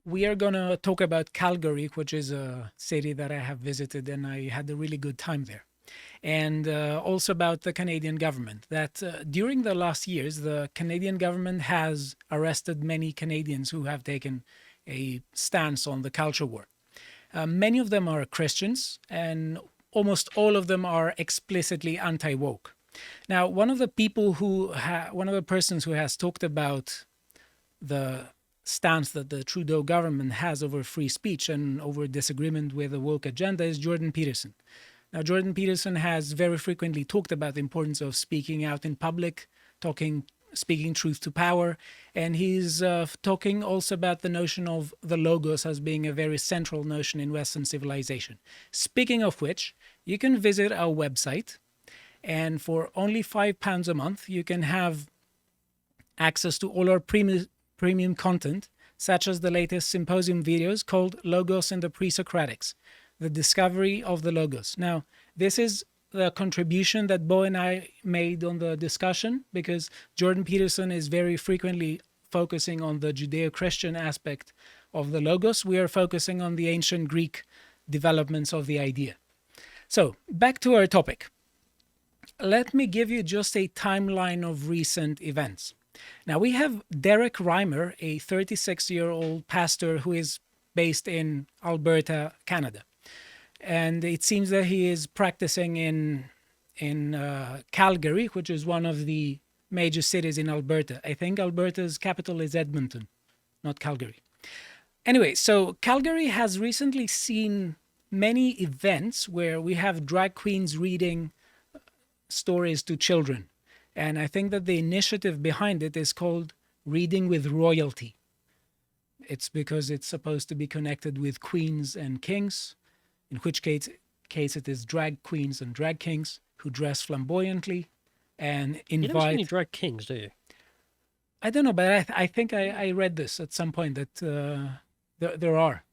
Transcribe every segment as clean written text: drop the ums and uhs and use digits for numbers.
we are going to talk about Calgary, which is a city that I have visited and I had a really good time there. And also about the Canadian government, that during the last years, the Canadian government has arrested many Canadians who have taken a stance on the culture war. Many of them are Christians, and almost all of them are explicitly anti woke. Now, one of the persons who has talked about the stance that the Trudeau government has over free speech and over disagreement with the woke agenda is Jordan Peterson. Now, Jordan Peterson has very frequently talked about the importance of speaking out in public, speaking truth to power, and he's talking also about the notion of the logos as being a very central notion in Western civilization. Speaking of which, you can visit our website, and for only £5 a month, you can have access to all our premium content, such as the latest symposium videos called Logos and the Pre-Socratics, the discovery of the Logos. Now, this is the contribution that Bo and I made on the discussion, because Jordan Peterson is very frequently focusing on the Judeo-Christian aspect of the Logos. We are focusing on the ancient Greek developments of the idea. So, back to our topic. Let me give you just a timeline of recent events. Now, we have Derek Reimer, a 36-year-old pastor who is based in Alberta, Canada. And it seems that he is practicing in Calgary, which is one of the major cities in Alberta. I think Alberta's capital is Edmonton, not Calgary. Anyway, so Calgary has recently seen many events where we have drag queens reading stories to children. And I think that the initiative behind it is called Reading with Royalty. It's because it's supposed to be connected with queens and kings, in which case it is drag queens and drag kings who dress flamboyantly and invite... You don't see any drag kings, do you? I don't know, but I think I read this at some point that there are.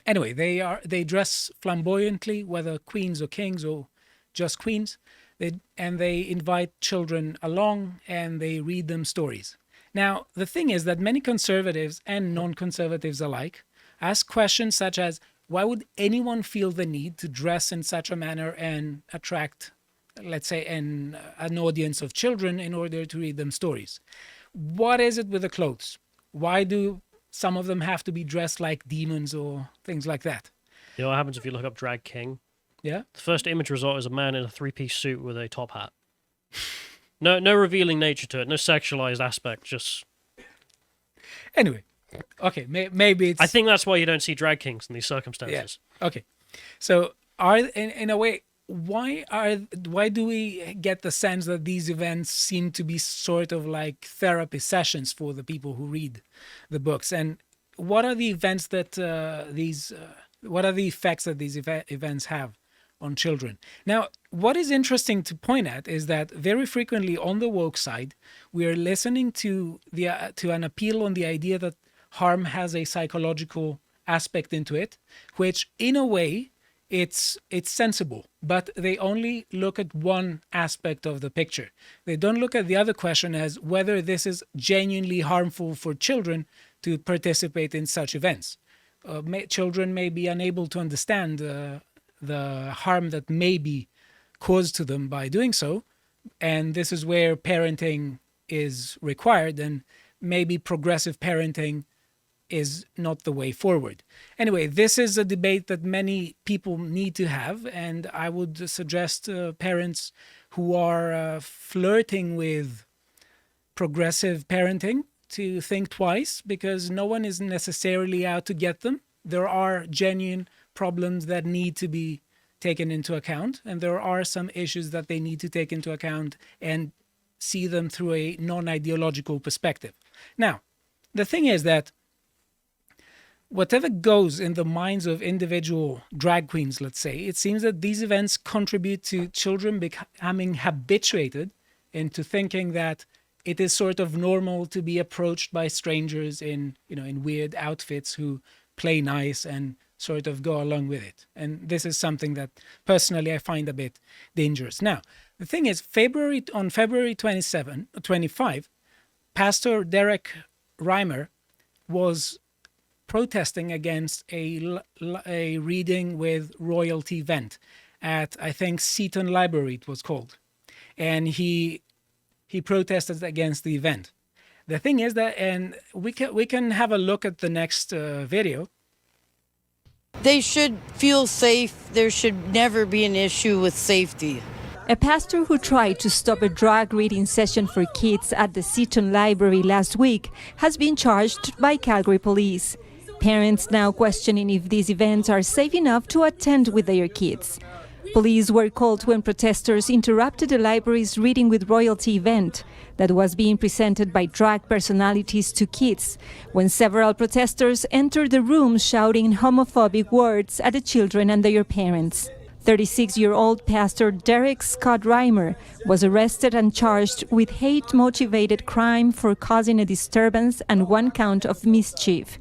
Anyway, they dress flamboyantly, whether queens or kings or just queens, and they invite children along and they read them stories. Now, the thing is that many conservatives and non-conservatives alike ask questions such as, why would anyone feel the need to dress in such a manner and attract, let's say, an audience of children in order to read them stories? What is it with the clothes? Why do some of them have to be dressed like demons or things like that? You know what happens if you look up drag king? Yeah? The first image result is a man in a three-piece suit with a top hat. No revealing nature to it, no sexualized aspect, just... Anyway, okay, maybe it's... I think that's why you don't see drag kings in these circumstances. Yeah. Okay, so in a way, why do we get the sense that these events seem to be sort of like therapy sessions for the people who read the books? And what are the events that what are the effects that these events have on children? Now, what is interesting to point at is that very frequently on the woke side, we are listening to an appeal on the idea that harm has a psychological aspect into it, which in a way it's sensible, but they only look at one aspect of the picture. They don't look at the other question as whether this is genuinely harmful for children to participate in such events. Children may be unable to understand the harm that may be caused to them by doing so, and this is where parenting is required, and maybe progressive parenting is not the way forward. Anyway, this is a debate that many people need to have, and I would suggest parents who are flirting with progressive parenting to think twice, because no one is necessarily out to get them. There are genuine problems that need to be taken into account, and there are some issues that they need to take into account and see them through a non-ideological perspective. Now, the thing is that whatever goes in the minds of individual drag queens, let's say, it seems that these events contribute to children becoming habituated into thinking that it is sort of normal to be approached by strangers in weird outfits who play nice and sort of go along with it. And this is something that personally I find a bit dangerous. Now, the thing is, on February 25, Pastor Derek Reimer was protesting against a reading with royalty event at, I think, Seton Library it was called. And he protested against the event. The thing is that, and we can have a look at the next video. They should feel safe. There should never be an issue with safety. A pastor who tried to stop a drug reading session for kids at the Seton Library last week has been charged by Calgary police. Parents now questioning if these events are safe enough to attend with their kids. Police were called when protesters interrupted the library's Reading with Royalty event that was being presented by drag personalities to kids, when several protesters entered the room shouting homophobic words at the children and their parents. 36-year-old Pastor Derek Scott Reimer was arrested and charged with hate-motivated crime for causing a disturbance and 1 count of mischief.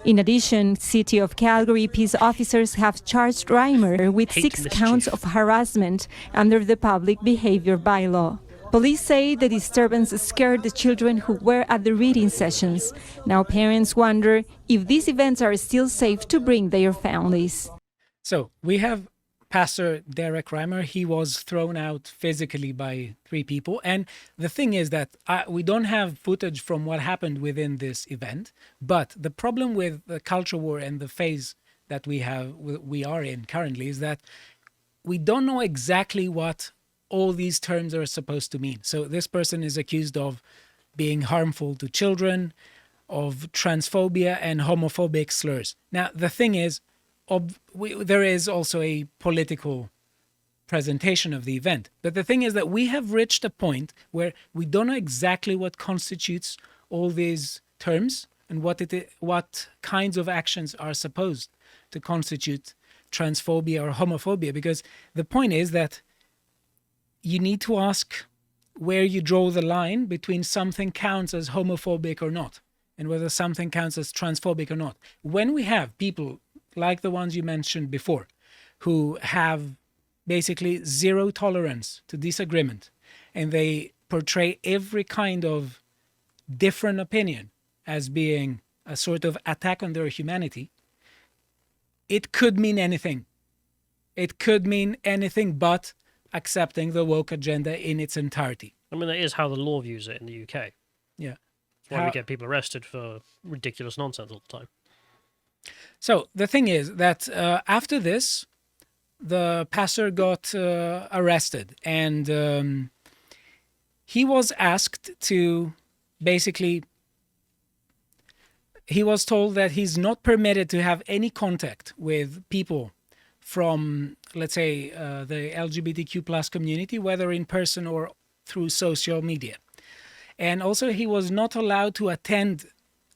In addition, City of Calgary peace officers have charged Reimer with 6 counts of harassment under the public behavior bylaw. Police say the disturbance scared the children who were at the reading sessions. Now parents wonder if these events are still safe to bring their families. So we have Pastor Derek Reimer. He was thrown out physically by 3 people. And the thing is that we don't have footage from what happened within this event. But the problem with the culture war and the phase that we are in currently is that we don't know exactly what all these terms are supposed to mean. So this person is accused of being harmful to children, of transphobia and homophobic slurs. Now, the thing is, there is also a political presentation of the event. But the thing is that we have reached a point where we don't know exactly what constitutes all these terms and what kinds of actions are supposed to constitute transphobia or homophobia. Because the point is that you need to ask where you draw the line between something counts as homophobic or not, and whether something counts as transphobic or not. When we have people like the ones you mentioned before, who have basically zero tolerance to disagreement, and they portray every kind of different opinion as being a sort of attack on their humanity, it could mean anything. It could mean anything but accepting the woke agenda in its entirety. I mean, that is how the law views it in the UK. Yeah. That's why we get people arrested for ridiculous nonsense all the time. So the thing is that after this, the pastor got arrested, and he was asked to basically, he was told that he's not permitted to have any contact with people from, let's say, the LGBTQ plus community, whether in person or through social media. And also he was not allowed to attend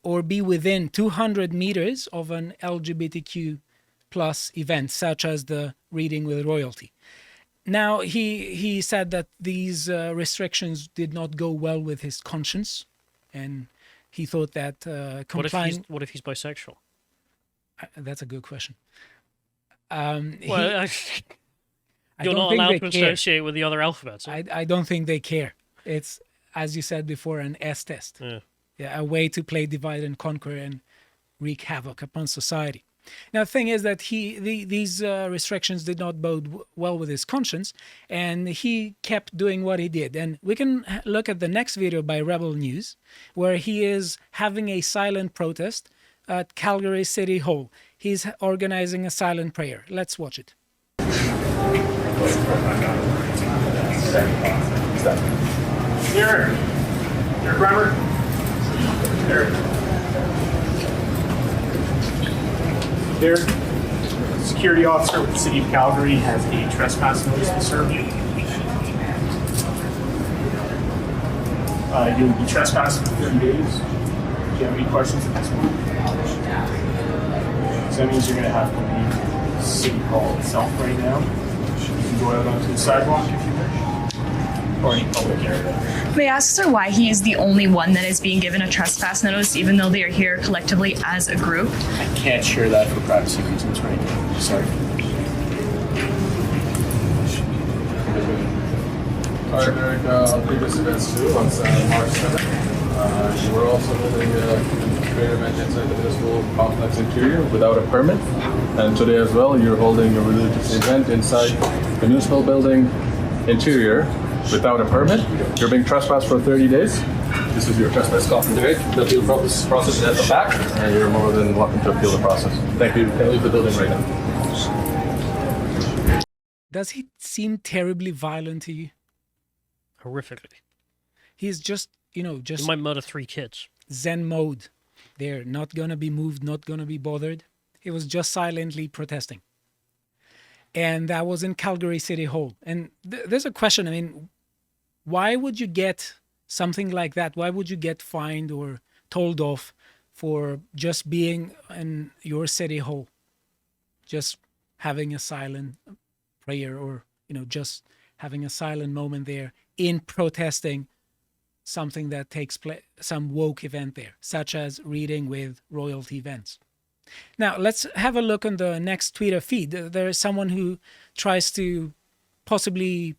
or be within 200 meters of an LGBTQ plus event, such as the Reading with Royalty. Now, he said that these restrictions did not go well with his conscience, and he thought that complying... What if he's bisexual? That's a good question. You're not allowed to associate with the other alphabets. I don't think they care. It's, as you said before, an S test. Yeah, a way to play divide and conquer and wreak havoc upon society. Now, the thing is that these restrictions did not bode well with his conscience, and he kept doing what he did. And we can look at the next video by Rebel News, where he is having a silent protest at Calgary City Hall. He's organizing a silent prayer. Let's watch it. Here, grammar. Here, security officer with the City of Calgary has a trespass notice to serve you. You'll be trespassing for 30 days. Do you have any questions at this point? So that means you're going to have to leave City Hall itself right now. You can go out onto the sidewalk if you wish, or any public area. May I ask, sir, why he is the only one that is being given a trespass notice, even though they are here collectively as a group? I can't share that for privacy reasons right now. Sorry. Alright, Eric, previous events too on March 7th. We're also holding prayer event inside the municipal complex interior without a permit. And today as well, you're holding a religious event inside the municipal building interior without a permit. You're being trespassed for 30 days. This is your trespass copy today. The appeal process is at the back, and you're more than welcome to appeal the process. Thank you. You can leave the building right now. Does he seem terribly violent to you? Horrifically. He's just, He might murder 3 kids. Zen mode. They're not going to be moved, not going to be bothered. He was just silently protesting. And that was in Calgary City Hall. And there's a question. I mean, why would you get something like that? Why would you get fined or told off for just being in your city hall? Just having a silent prayer or, just having a silent moment there in protesting something that takes place, some woke event there, such as reading with royalty events. Now, let's have a look on the next Twitter feed. There is someone who tries to possibly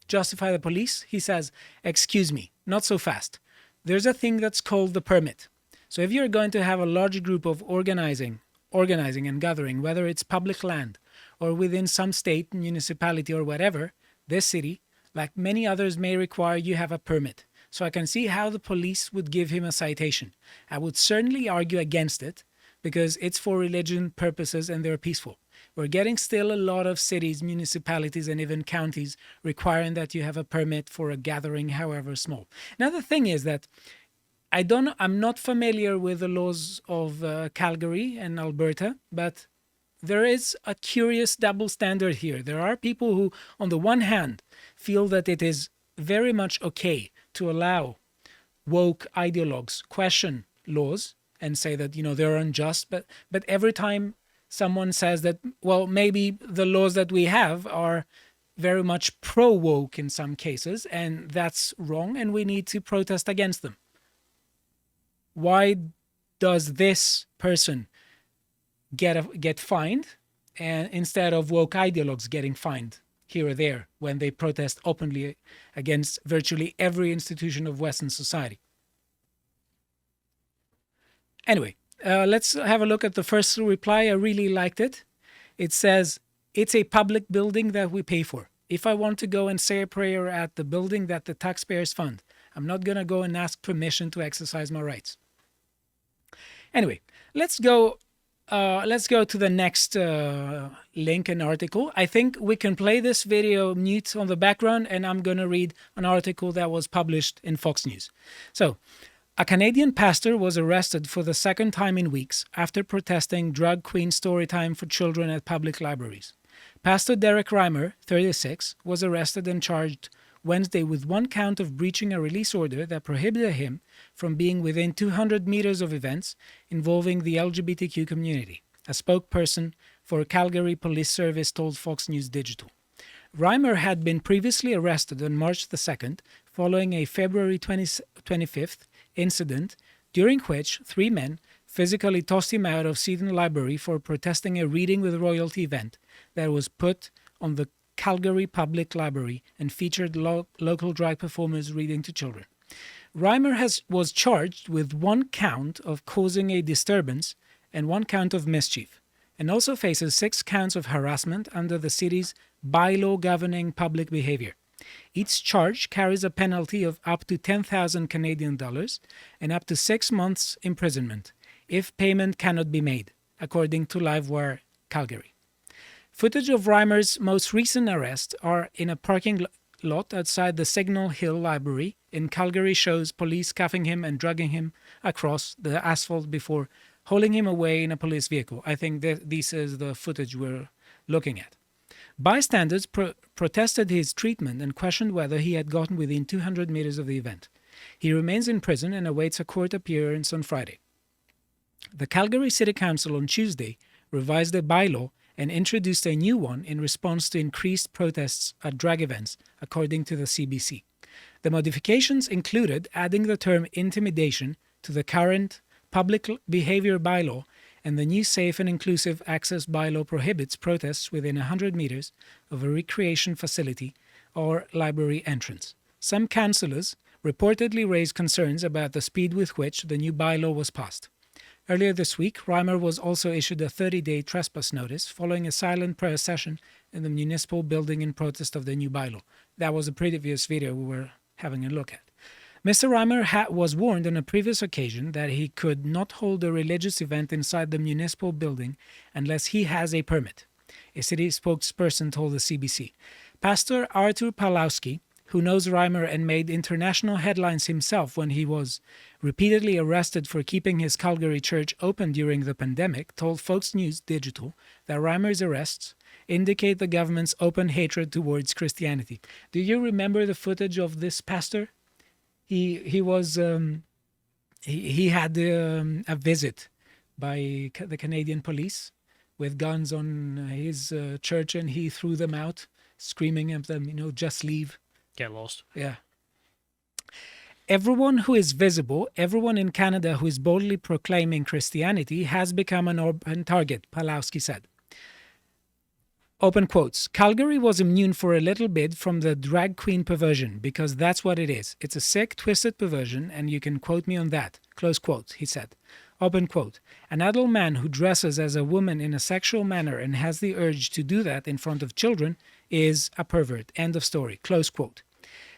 justify the police. He says, "Excuse me, not so fast. There's a thing that's called the permit. So if you're going to have a large group of organizing and gathering, whether it's public land or within some state, municipality or whatever, this city, like many others, may require you have a permit. So I can see how the police would give him a citation. I would certainly argue against it because it's for religion purposes and they're peaceful. We're getting still a lot of cities, municipalities, and even counties requiring that you have a permit for a gathering, however small." Now, the thing is that I'm not familiar with the laws of Calgary and Alberta, but there is a curious double standard here. There are people who, on the one hand, feel that it is very much okay to allow woke ideologues question laws and say that, they're unjust. But every time someone says that, well, maybe the laws that we have are very much pro-woke in some cases, and that's wrong, and we need to protest against them. Why does this person get fined, and instead of woke ideologues getting fined here or there when they protest openly against virtually every institution of Western society? Anyway, let's have a look at the first reply. I really liked it. It says, "It's a public building that we pay for. If I want to go and say a prayer at the building that the taxpayers fund, I'm not going to go and ask permission to exercise my rights." Anyway, let's go to the next link and article. I think we can play this video mute on the background, and I'm going to read an article that was published in Fox News. So, a Canadian pastor was arrested for the second time in weeks after protesting drag queen story time for children at public libraries. Pastor Derek Reimer, 36, was arrested and charged Wednesday with one count of breaching a release order that prohibited him from being within 200 meters of events involving the LGBTQ community, a spokesperson for Calgary Police Service told Fox News Digital. Reimer had been previously arrested on March the 2nd following a February 25th incident during which 3 men physically tossed him out of Seton Library for protesting a reading with royalty event that was put on the Calgary Public Library and featured local drag performers reading to children. Reimer was charged with 1 count of causing a disturbance and 1 count of mischief, and also faces 6 counts of harassment under the city's bylaw governing public behavior. Each charge carries a penalty of up to 10,000 Canadian dollars and up to 6 months imprisonment if payment cannot be made, according to Livewire Calgary. Footage of Reimer's most recent arrest are in a parking lot outside the Signal Hill Library in Calgary shows police cuffing him and dragging him across the asphalt before hauling him away in a police vehicle. I think this is the footage we're looking at. Bystanders protested his treatment and questioned whether he had gotten within 200 meters of the event. He remains in prison and awaits a court appearance on Friday. The Calgary City Council on Tuesday revised a bylaw and introduced a new one in response to increased protests at drag events, according to the CBC. The modifications included adding the term intimidation to the current public behavior bylaw, and the new Safe and Inclusive Access bylaw prohibits protests within 100 meters of a recreation facility or library entrance. Some councillors reportedly raised concerns about the speed with which the new bylaw was passed. Earlier this week, Reimer was also issued a 30-day trespass notice following a silent prayer session in the municipal building in protest of the new bylaw. That was a previous video we were having a look at. Mr. Reimer was warned on a previous occasion that he could not hold a religious event inside the municipal building unless he has a permit, a city spokesperson told the CBC. Pastor Artur Pawlowski, who knows Reimer and made international headlines himself when he was repeatedly arrested for keeping his Calgary church open during the pandemic, told Fox News Digital that Reimer's arrests indicate the government's open hatred towards Christianity. Do you remember the footage of this pastor? He had a visit by the Canadian police with guns on his church, and he threw them out, screaming at them, just leave. Get lost. Yeah. Everyone who is visible, everyone in Canada who is boldly proclaiming Christianity has become an open target, Pawlowski said. Open quotes. Calgary was immune for a little bit from the drag queen perversion because that's what it is. It's a sick, twisted perversion, and you can quote me on that. Close quote, he said. Open quote. An adult man who dresses as a woman in a sexual manner and has the urge to do that in front of children is a pervert. End of story. Close quote.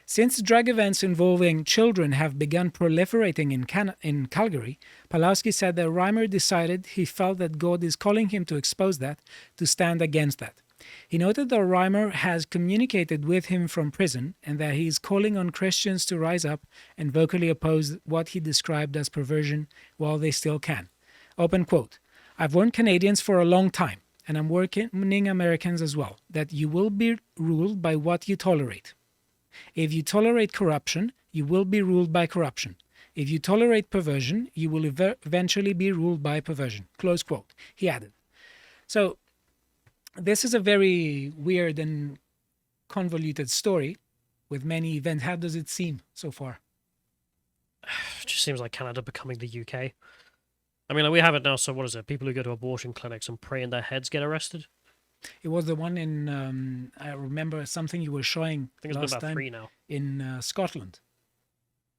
Since drag events involving children have begun proliferating in Calgary, Pawlowski said that Reimer decided he felt that God is calling him to expose that, to stand against that. He noted that Reimer has communicated with him from prison and that he is calling on Christians to rise up and vocally oppose what he described as perversion while they still can. Open quote. I've warned Canadians for a long time, and I'm warning Americans as well, that you will be ruled by what you tolerate. If you tolerate corruption, you will be ruled by corruption. If you tolerate perversion, you will eventually be ruled by perversion. Close quote. He added. So, this is a very weird and convoluted story with many events. How does it seem so far? It just seems like Canada becoming the UK. I mean, we have it now, so what is it? People who go to abortion clinics and pray in their heads get arrested? It was the one in, I remember something you were showing I think it's last been about time 3 now. in Scotland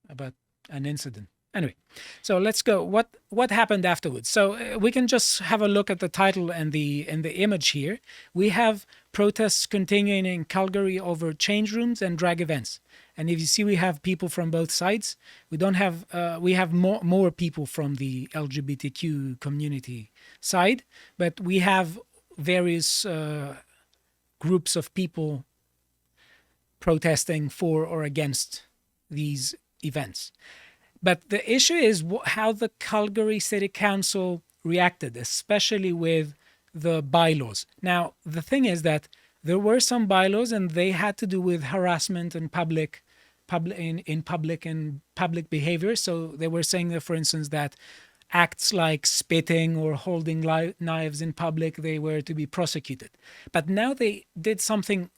about an incident. Anyway, so let's go. What happened afterwards? So we can just have a look at the title and the image here. We have protests continuing in Calgary over change rooms and drag events. And if you see, we have people from both sides. We don't have we have more people from the LGBTQ community side, but we have various groups of people protesting for or against these events. But the issue is how the Calgary City Council reacted, especially with the bylaws. Now, the thing is that there were some bylaws, and they had to do with harassment and public behavior. So they were saying that, for instance, that acts like spitting or holding knives in public, they were to be prosecuted. But now they did something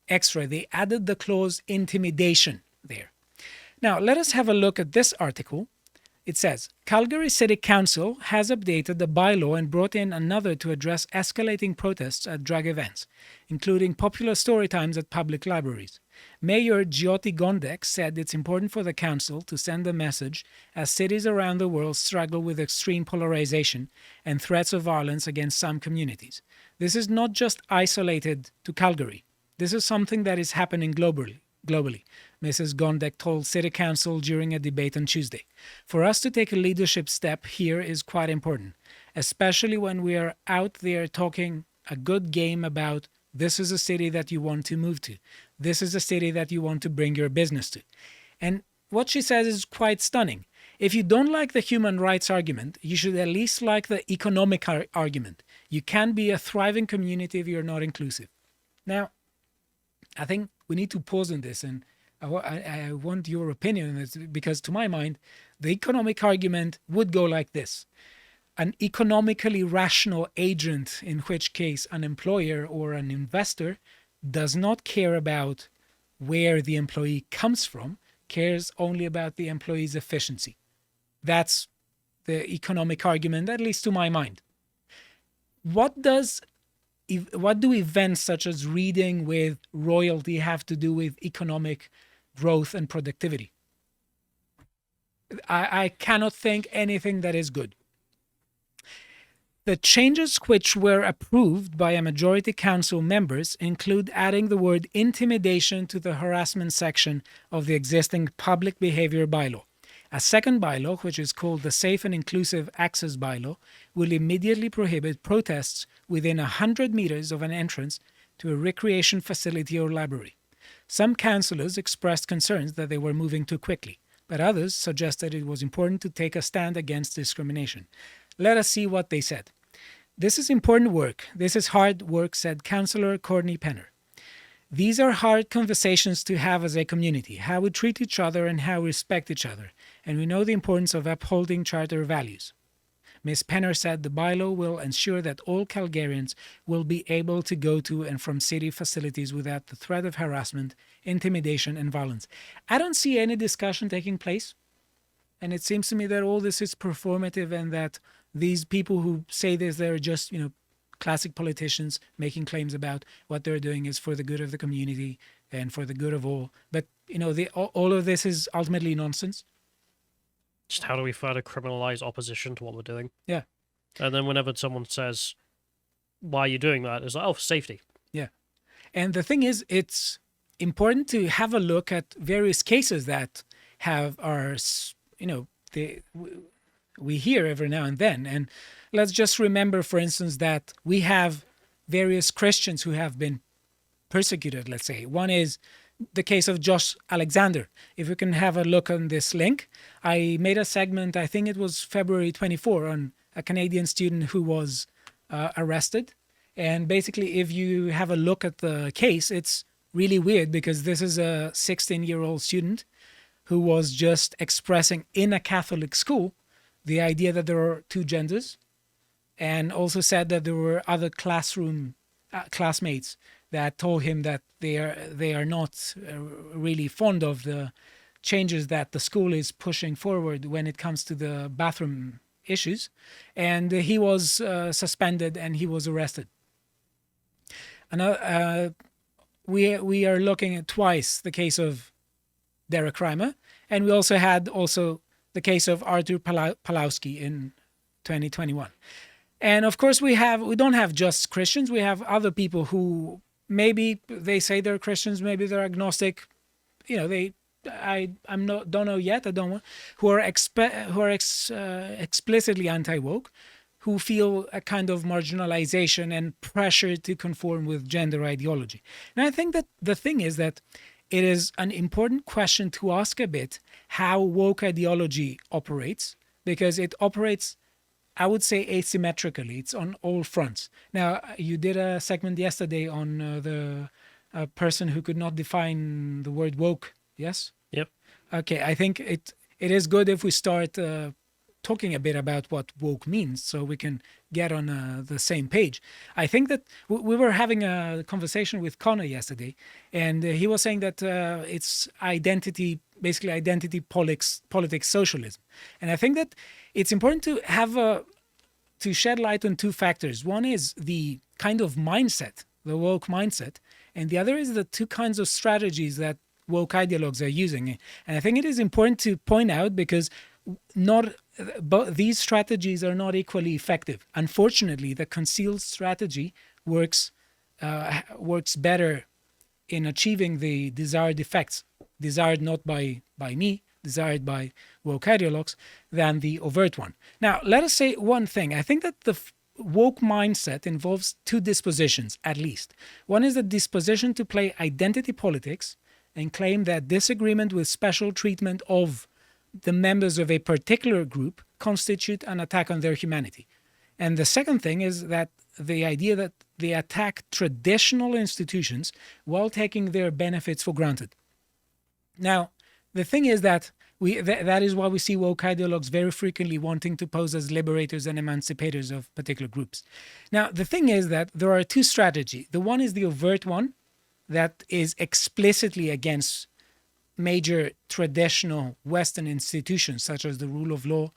extra. They added the clause intimidation there. Now, let us have a look at this article. It says, Calgary City Council has updated the bylaw and brought in another to address escalating protests at drag events, including popular story times at public libraries. Mayor Jyoti Gondek said it's important for the council to send a message as cities around the world struggle with extreme polarization and threats of violence against some communities. This is not just isolated to Calgary. This is something that is happening globally. Mrs. Gondek told City Council during a debate on Tuesday. For us to take a leadership step here is quite important, especially when we are out there talking a good game about this is a city that you want to move to. This is a city that you want to bring your business to. And what she says is quite stunning. If you don't like the human rights argument, you should at least like the economic argument. You can't be a thriving community if you're not inclusive. Now, I think we need to pause on this, and I want your opinion on this, because to my mind, the economic argument would go like this. An economically rational agent, in which case an employer or an investor does not care about where the employee comes from, cares only about the employee's efficiency. That's the economic argument, at least to my mind. What do events such as reading with royalty have to do with economic growth and productivity? I cannot think anything that is good. The changes which were approved by a majority council members include adding the word intimidation to the harassment section of the existing public behavior bylaw. A second bylaw, which is called the Safe and Inclusive Access Bylaw, will immediately prohibit protests within 100 meters of an entrance to a recreation facility or library. Some councillors expressed concerns that they were moving too quickly, but others suggested it was important to take a stand against discrimination. Let us see what they said. This is important work. This is hard work, said Councillor Courtney Penner. These are hard conversations to have as a community, how we treat each other and how we respect each other, and we know the importance of upholding charter values. Ms. Penner said the bylaw will ensure that all Calgarians will be able to go to and from city facilities without the threat of harassment, intimidation, and violence. I don't see any discussion taking place, and it seems to me that all this is performative and that these people who say this, they're just, classic politicians making claims about what they're doing is for the good of the community and for the good of all. But, all of this is ultimately nonsense. Just how do we further criminalize opposition to what we're doing? Yeah. And then whenever someone says, why are you doing that? It's like, oh, for safety. Yeah. And the thing is, it's important to have a look at various cases that we hear every now and then. And let's just remember, for instance, that we have various Christians who have been persecuted, let's say. One is the case of Josh Alexander. If you can have a look on this link, I made a segment, I think it was February 24, on a Canadian student who was arrested. And basically, if you have a look at the case, it's really weird because this is a 16-year-old student who was just expressing in a Catholic school the idea that there are two genders, and also said that there were other classmates that told him that they are not really fond of the changes that the school is pushing forward when it comes to the bathroom issues, and he was suspended and he was arrested. We are looking at twice the case of Derek Reimer, and we also had the case of Artur Pawlowski in 2021. And of course, we don't have just Christians. We have other people who maybe they say they're Christians, maybe they're agnostic. Don't know yet. Who are explicitly anti-woke, who feel a kind of marginalization and pressure to conform with gender ideology. And I think that the thing is that it is an important question to ask a bit how woke ideology operates, because it operates, I would say, asymmetrically. It's on all fronts. Now, you did a segment yesterday on the person who could not define the word woke, yes? Yep. Okay, I think it is good if we start talking a bit about what woke means so we can get on the same page. I think that we were having a conversation with Connor yesterday, and he was saying that it's basically identity politics socialism. And I think that it's important to have to shed light on two factors. One is the kind of mindset, the woke mindset, and the other is the two kinds of strategies that woke ideologues are using. And I think it is important to point out because these strategies are not equally effective. Unfortunately, the concealed strategy works better in achieving the desired effects, desired not by me, desired by woke ideologues, than the overt one. Now, let us say one thing. I think that the woke mindset involves two dispositions, at least. One is the disposition to play identity politics and claim that disagreement with special treatment of the members of a particular group constitute an attack on their humanity. And the second thing is that the idea that they attack traditional institutions while taking their benefits for granted. Now, the thing is that that is why we see woke ideologues very frequently wanting to pose as liberators and emancipators of particular groups. Now, the thing is that there are two strategies. The one is the overt one that is explicitly against major traditional Western institutions such as the rule of law,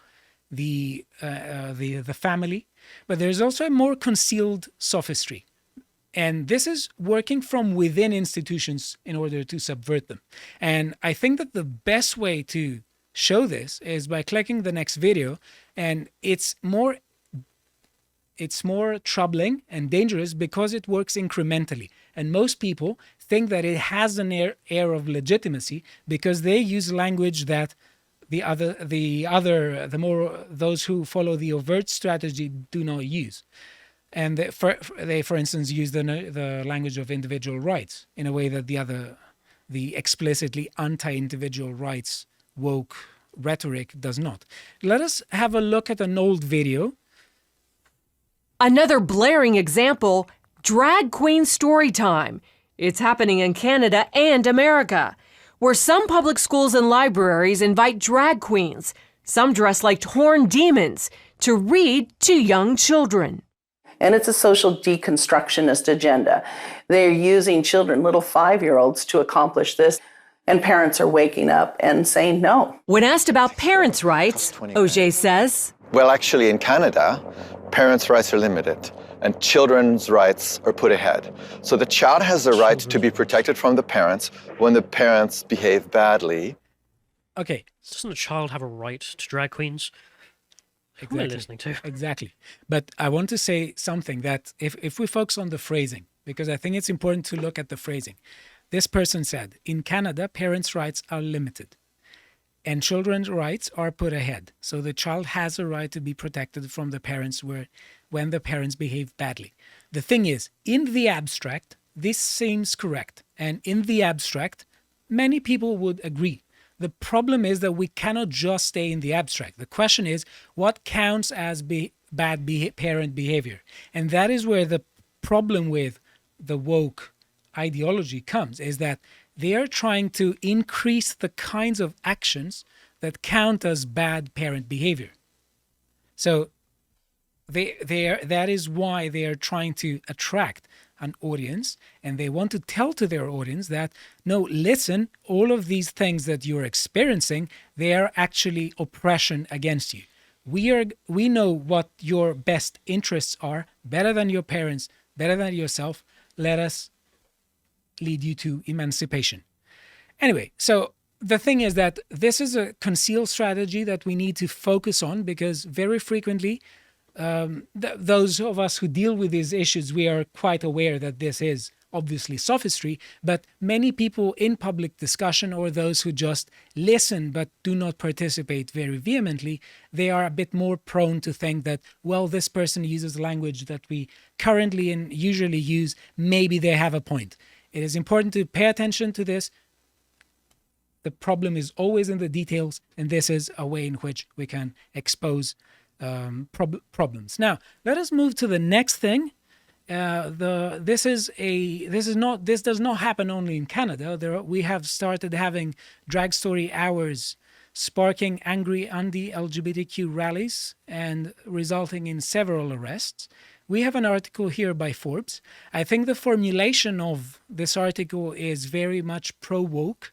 the family, but there's also a more concealed sophistry, and this is working from within institutions in order to subvert them. And I think that the best way to show this is by clicking the next video, and it's more it's more troubling and dangerous because it works incrementally. And most people think that it has an air of legitimacy because they use language that those who follow the overt strategy do not use. And they, for instance, use the language of individual rights in a way that the explicitly anti-individual rights woke rhetoric does not. Let us have a look at an old video. Another blaring example, drag queen story time. It's happening in Canada and America, where some public schools and libraries invite drag queens, some dressed like horned demons, to read to young children. And it's a social deconstructionist agenda. They're using children, little 5-year-olds, to accomplish this. And parents are waking up and saying no. When asked about parents' rights, Auger says, well, actually, in Canada, parents' rights are limited and children's rights are put ahead. So the child has the right to be protected from the parents when the parents behave badly. Okay. Doesn't a child have a right to drag queens? Exactly. Who are they listening to? Exactly. But I want to say something that if we focus on the phrasing, because I think it's important to look at the phrasing. This person said, in Canada, parents' rights are limited and children's rights are put ahead. So the child has a right to be protected from the parents when the parents behave badly. The thing is, in the abstract, this seems correct. And in the abstract, many people would agree. The problem is that we cannot just stay in the abstract. The question is, what counts as bad parent behavior? And that is where the problem with the woke ideology comes, is that they are trying to increase the kinds of actions that count as bad parent behavior. So that is why they are trying to attract an audience, and they want to tell to their audience that, no, listen, all of these things that you're experiencing, they are actually oppression against you. We know what your best interests are, better than your parents, better than yourself. Let us lead you to emancipation. Anyway, so the thing is that this is a concealed strategy that we need to focus on, because very frequently those of us who deal with these issues, we are quite aware that this is obviously sophistry, but many people in public discussion, or those who just listen but do not participate very vehemently, they are a bit more prone to think that, well, this person uses language that we currently and usually use, maybe they have a point. It is important to pay attention to this. The problem is always in the details, and this is a way in which we can expose problems. Now, let us move to the next thing. This does not happen only in Canada. We have started having drag story hours, sparking angry anti-LGBTQ rallies and resulting in several arrests. We have an article here by Forbes. I think the formulation of this article is very much pro-woke,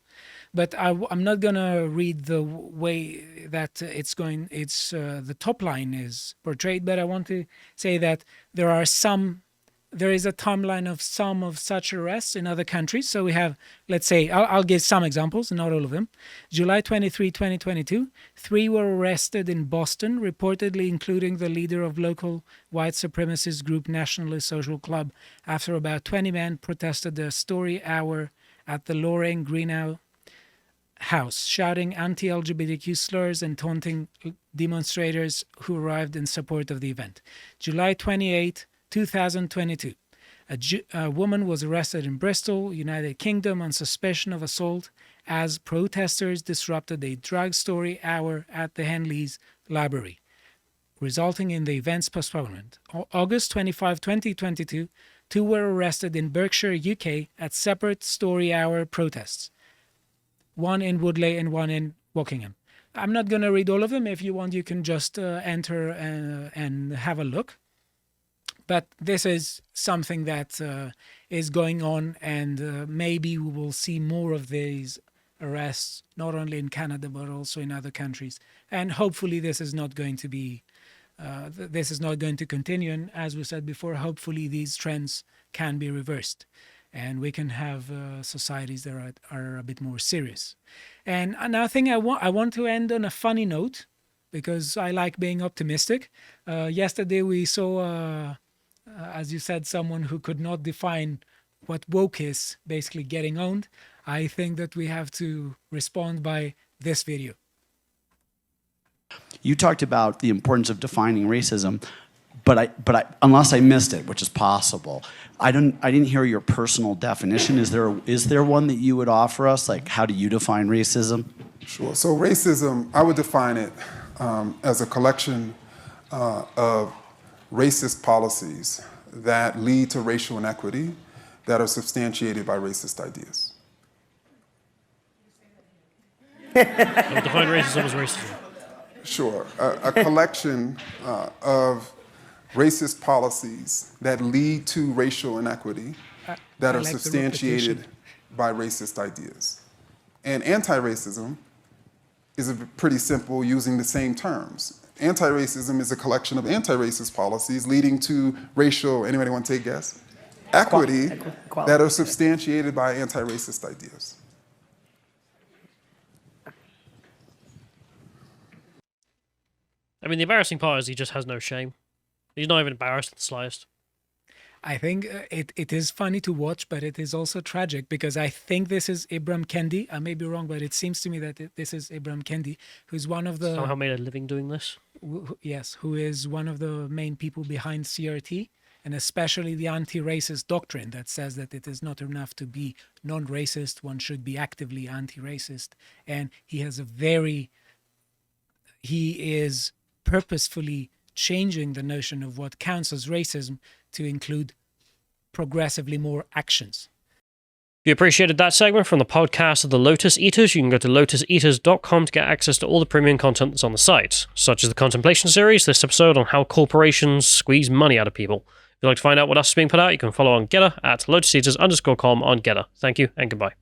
but I'm not going to read the way that the top line is portrayed, but I want to say that there is a timeline of some of such arrests in other countries. So we have, let's say, I'll give some examples, not all of them. July 23, 2022, 3 were arrested in Boston, reportedly including the leader of local white supremacist group Nationalist Social Club, after about 20 men protested the story hour at the Lorraine Greenough House, shouting anti-LGBTQ slurs and taunting demonstrators who arrived in support of the event. July 28, 2022. A woman was arrested in Bristol, United Kingdom, on suspicion of assault as protesters disrupted a drag story hour at the Henleys Library, resulting in the event's postponement. August 25, 2022, 2 were arrested in Berkshire, UK, at separate story hour protests, one in Woodley and one in Wokingham. I'm not going to read all of them. If you want, you can just enter and have a look. But this is something that is going on, and maybe we will see more of these arrests, not only in Canada, but also in other countries. And hopefully this is not going to be, this is not going to continue. And as we said before, hopefully these trends can be reversed, and we can have societies that are a bit more serious. And another thing, I want to end on a funny note. because I like being optimistic. Yesterday we saw, as you said, someone who could not define what woke is, basically getting owned. I think that we have to respond by this video. You talked about the importance of defining racism, but I, unless I missed it, which is possible, I didn't hear your personal definition. Is there one that you would offer us? Like, how do you define racism? Sure. So racism, I would define it as a collection of racist policies that lead to racial inequity that are substantiated by racist ideas. I would define racism as racism. Sure. A collection of racist policies that lead to racial inequity that are substantiated by racist ideas. And anti-racism is pretty simple, using the same terms. Anti-racism is a collection of anti-racist policies leading to racial, anybody want to take a guess? Equity that are substantiated by anti-racist ideas. I mean, the embarrassing part is he just has no shame. He's not even embarrassed in the slightest. I think it is funny to watch, but it is also tragic, because I think this is Ibram Kendi. I may be wrong, but it seems to me that this is Ibram Kendi, who's one of the... Somehow made a living doing this? Yes, who is one of the main people behind CRT, and especially the anti-racist doctrine that says that it is not enough to be non-racist, one should be actively anti-racist. And he is purposefully changing the notion of what counts as racism to include progressively more actions. If you appreciated that segment from the podcast of the Lotus Eaters, you can go to lotuseaters.com to get access to all the premium content that's on the site, such as the Contemplation series, this episode on how corporations squeeze money out of people. If you'd like to find out what else is being put out, you can follow on Getter at lotuseaters_com on Getter. Thank you and goodbye.